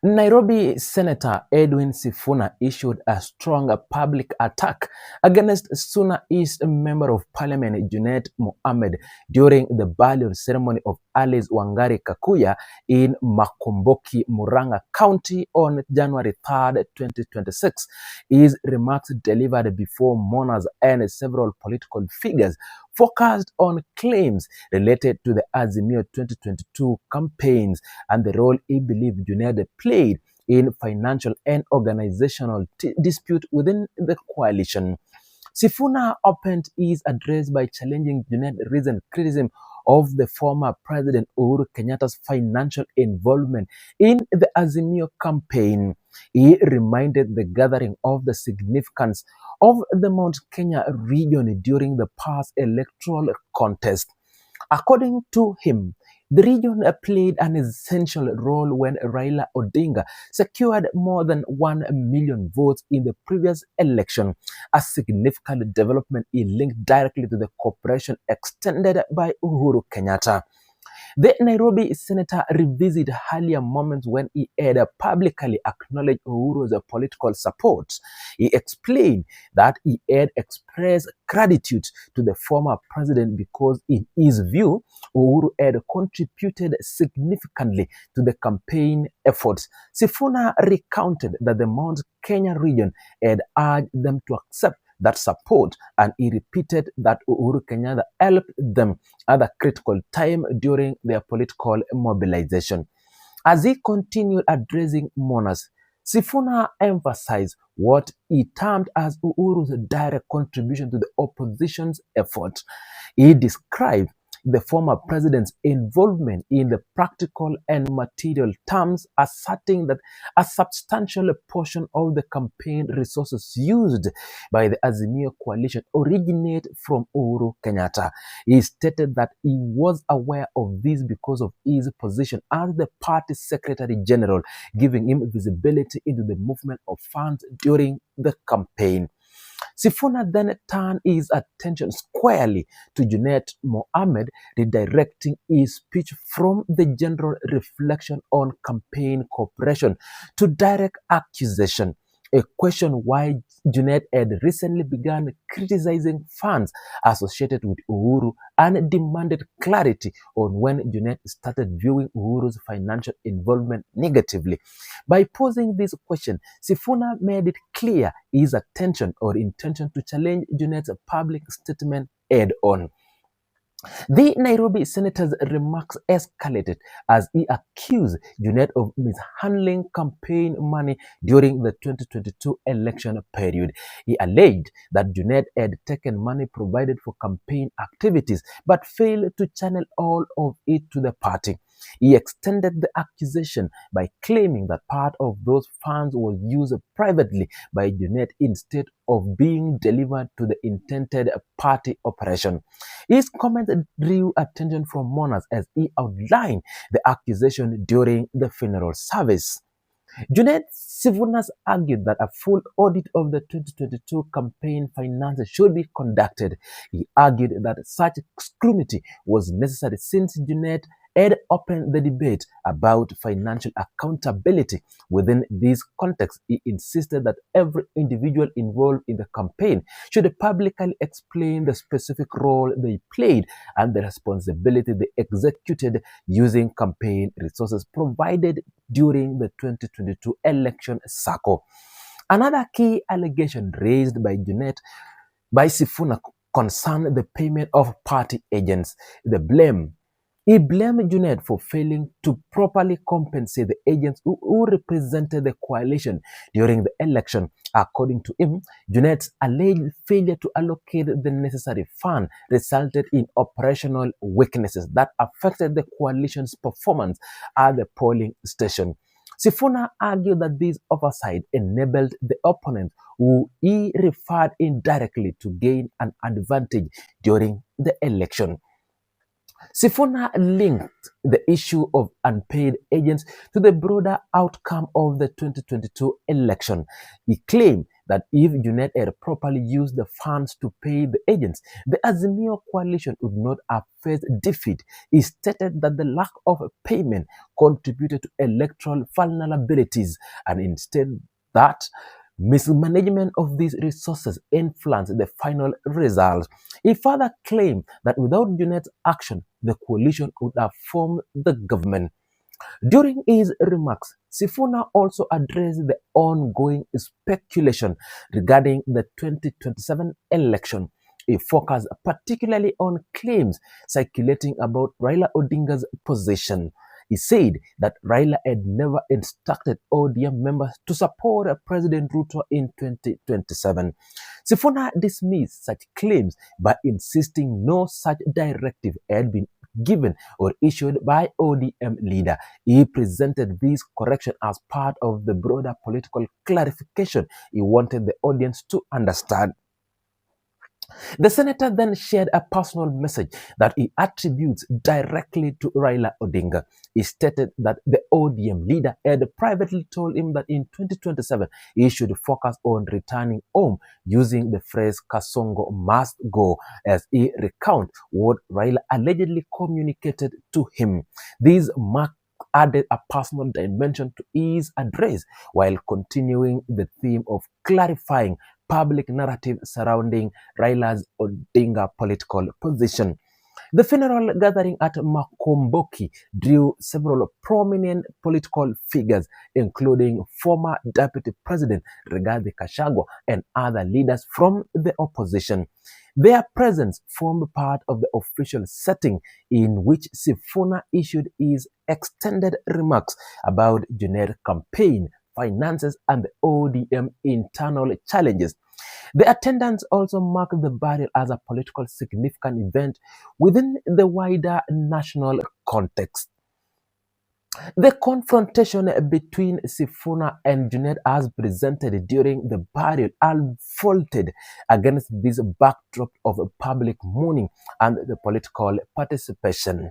Nairobi Senator EDWIN Sifuna issued a strong public attack against Suna East Member of Parliament Junet Mohamed during the burial ceremony of Alice Wangari Kakuya in Makomboki, Murang'a County on January 3rd, 2026. His remarks delivered before mourners and several political figures focused on claims related to the Azimio 2022 campaigns and the role he believed Junet played in financial and organizational dispute within the coalition. Sifuna opened his address by challenging Junet's recent criticism of the former President Uhuru Kenyatta's financial involvement in the Azimio campaign. He reminded the gathering of the significance of the Mount Kenya region during the past electoral contest. According to him, the region played an essential role when Raila Odinga secured more than 1 million votes in the previous election, a significant development he linked directly to the cooperation extended by Uhuru Kenyatta. The Nairobi senator revisited earlier moments when he had publicly acknowledged Uhuru's political support. He explained that he had expressed gratitude to the former president because, in his view, Uhuru had contributed significantly to the campaign efforts. Sifuna recounted that the Mount Kenya region had urged them to accept that support, and he repeated that Uhuru Kenyatta helped them at a critical time during their political mobilization. As he continued addressing mourners, Sifuna emphasized what he termed as Uhuru's direct contribution to the opposition's effort. He described the former president's involvement in the practical and material terms, asserting that a substantial portion of the campaign resources used by the Azimio coalition originate from Uhuru Kenyatta. He stated that he was aware of this because of his position as the party secretary general, giving him visibility into the movement of funds during the campaign. Sifuna then turned his attention squarely to Junet Mohamed, redirecting his speech from the general reflection on campaign cooperation to direct accusation. A question why Junet had recently begun criticizing funds associated with Uhuru and demanded clarity on when Junet started viewing Uhuru's financial involvement negatively. By posing this question, Sifuna made it clear his intention to challenge Junet's public statement head-on. The Nairobi senator's remarks escalated as he accused Junet of mishandling campaign money during the 2022 election period. He alleged that Junet had taken money provided for campaign activities but failed to channel all of it to the party. He extended the accusation by claiming that part of those funds was used privately by Junet instead of being delivered to the intended party operation. His comment drew attention from mourners as he outlined the accusation during the funeral service. Junet Sifuna argued that a full audit of the 2022 campaign finances should be conducted. He argued that such scrutiny was necessary since Junet had opened the debate about financial accountability. Within this context, he insisted that every individual involved in the campaign should publicly explain the specific role they played and the responsibility they executed using campaign resources provided during the 2022 election cycle. Another key allegation raised by Sifuna concerned the payment of party agents. He blamed Junet for failing to properly compensate the agents who represented the coalition during the election. According to him, Junet's alleged failure to allocate the necessary fund resulted in operational weaknesses that affected the coalition's performance at the polling station. Sifuna argued that this oversight enabled the opponent, who he referred indirectly, to gain an advantage during the election. Sifuna linked the issue of unpaid agents to the broader outcome of the 2022 election. He claimed that if Junet had properly used the funds to pay the agents, the Azimio coalition would not have faced defeat. He stated that the lack of payment contributed to electoral vulnerabilities, and instead that mismanagement of these resources influenced the final result. He further claimed that without Junet's action, the coalition would have formed the government. During his remarks, Sifuna also addressed the ongoing speculation regarding the 2027 election. He focused particularly on claims circulating about Raila Odinga's position. He said that Raila had never instructed ODM members to support President Ruto in 2027. Sifuna dismissed such claims by insisting no such directive had been given or issued by ODM leader. He presented this correction as part of the broader political clarification he wanted the audience to understand. The senator then shared a personal message that he attributes directly to Raila Odinga. He stated that the ODM leader had privately told him that in 2027 he should focus on returning home, using the phrase Kasongo must go, as he recounts what Raila allegedly communicated to him. These added a personal dimension to his address while continuing the theme of clarifying public narrative surrounding Raila's Odinga political position. The funeral gathering at Makomboki drew several prominent political figures, including former Deputy President Rigathi Gachagua and other leaders from the opposition. Their presence formed part of the official setting in which Sifuna issued his extended remarks about Junet campaign, finances, and the ODM internal challenges. The attendance also marked the burial as a political significant event within the wider national context. The confrontation between Sifuna and Junet as presented during the burial unfolded against this backdrop of public mourning and the political participation.